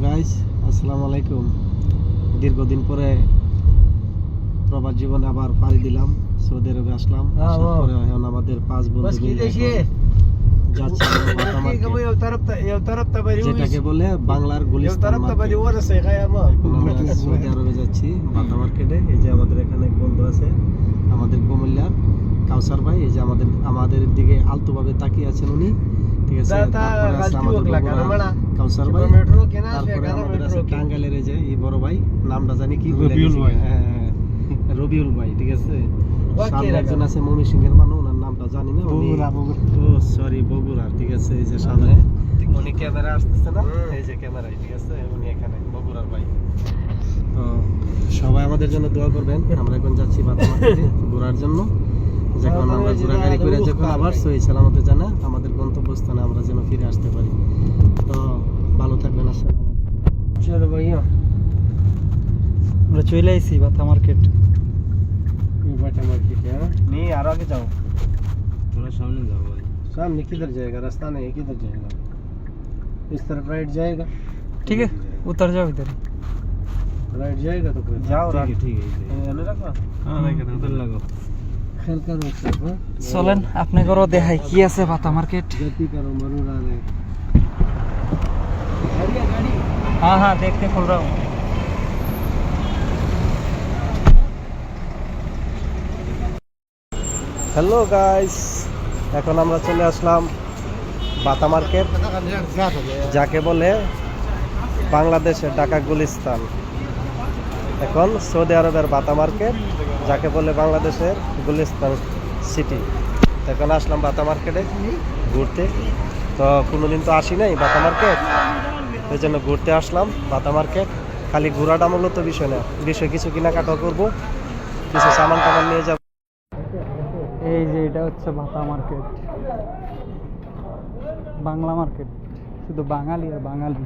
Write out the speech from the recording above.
Guys, আসসালামু আলাইকুম। দীর্ঘদিন পরে প্রবাস জীবনে আবার পাড়ি দিলাম, সৌদি আরবে আসলাম। আসার পরে এখন আমাদের 5 বন্ধু মিলে যাচ্ছি যেটাকে বলে বাংলার গুলিস্তান মার্কেট। সৌদি আরবে যাচ্ছি বাতা মার্কেটে। এই যে আমাদের এখানে এক বন্ধু আছে, আমাদের কুমিল্লার কাউসার ভাই। এই যে আমাদের দিকে আলতু ভাবে তাকিয়ে আছেন উনি, ঠিক আছে। তারপরে আছে আমাদের কাউসার ভাই, তারপরে আমাদের আছে টাঙ্গাইলের এই যে এই বড় ভাই, নামটা জানি কি, রবিউল ভাই। হ্যাঁ, রবিউল ভাই, ঠিক আছে। সামনে একজন আছে ময়মনসিংহের মানুষ, ওনার নামটা জানি না, উনি সরি বগুড়া, ঠিক আছে। এই যে সামনে উনি ক্যামেরা আসতেছে না, এই যে ক্যামেরায়, ঠিক আছে, উনি এখানে বগুড়ার ভাই। তো সবাই আমাদের জন্য দোয়া করবেন। আমরা এখন যাচ্ছি বাতা মার্কেটে ঘোরার জন্য। যখন আমরা ঘোরাঘুরি করে যখন আবার সহি সালামতে জানা আমাদের গন্তব্যস্থানে আমরা যেন ফিরে আসতে পারি। তো ভালো থাকবেন। আসসালামু আলাইকুম। চলো ভাইয়া, আমরা চলে আইছি বাতা মার্কেট। बाटा मार्केट है नहीं, और आगे जाओ, थोड़ा सामने जाओ भाई। सामने किधर जाएगा? रास्ता नहीं है, किधर जाएगा? इस तरफ राइट जाएगा, ठीक है, उतर जाओ इधर। राइट जाएगा तो फिर जाओ। ठीक है এনে রাখো। হ্যাঁ রাখো, উধর লাগাও। খেল করো সব। চলেন আপনি করো দেখাই কি আছে বাতা মার্কেট। गति करो, मरूर आ रहे। गाड़ी हाँ हाँ देखते खोल रहा हूँ। হ্যালো গাইস, এখন আমরা চলে আসলাম বাতা মার্কেট, যাকে বলে বাংলাদেশের ঢাকা গুলিস্তান। এখন সৌদি আরবের বাতা মার্কেট, যাকে বলে বাংলাদেশের গুলিস্তান সিটি। এখন আসলাম বাতা মার্কেটে ঘুরতে। তো কোনোদিন তো আসি নাই বাতা মার্কেট, ওই জন্য ঘুরতে আসলাম বাতা মার্কেট। খালি ঘোরাটা মূলত বিষয় না, বিষয় কিছু কেনাকাটা করবো, কিছু সামান টামান নিয়ে যাবো। এই যে এটা হচ্ছে বাতা মার্কেট, বাংলা মার্কেট, শুধু বাঙালি আর বাঙালি।